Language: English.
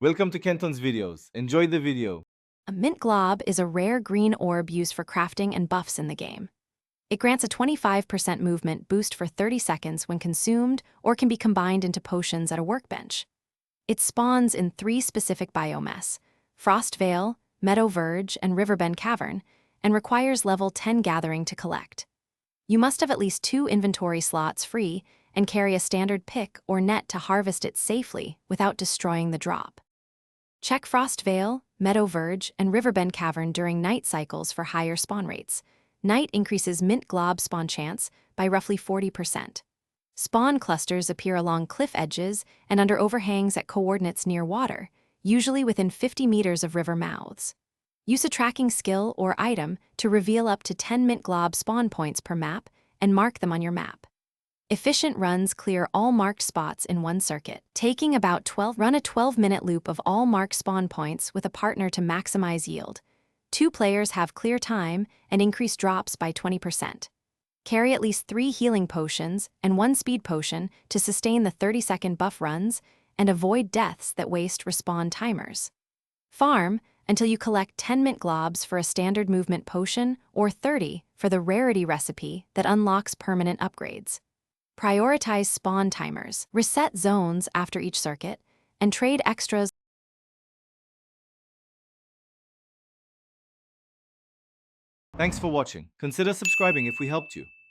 Welcome to Kenton's videos. Enjoy the video. A Mint Glob is a rare green orb used for crafting and buffs in the game. It grants a 25% movement boost for 30 seconds when consumed or can be combined into potions at a workbench. It spawns in 3 specific biomes: Frost Vale, Meadow Verge, and Riverbend Cavern, and requires level 10 gathering to collect. You must have at least 2 inventory slots free and carry a standard pick or net to harvest it safely without destroying the drop. Check Frost Vale, Meadow Verge, and Riverbend Cavern during night cycles for higher spawn rates. Night increases Mint Glob spawn chance by roughly 40%. Spawn clusters appear along cliff edges and under overhangs at coordinates near water, usually within 50 meters of river mouths. Use a tracking skill or item to reveal up to 10 Mint Glob spawn points per map and mark them on your map. Efficient runs clear all marked spots in one circuit, taking about 12. Run a 12-minute loop of all marked spawn points with a partner to maximize yield. 2 players have clear time and increase drops by 20%. Carry at least 3 healing potions and 1 speed potion to sustain the 30-second buff runs and avoid deaths that waste respawn timers. Farm until you collect 10 Mint Globs for a standard movement potion or 30 for the rarity recipe that unlocks permanent upgrades. Prioritize spawn timers, reset zones after each circuit, and trade extras. Thanks for watching. Consider subscribing if we helped you.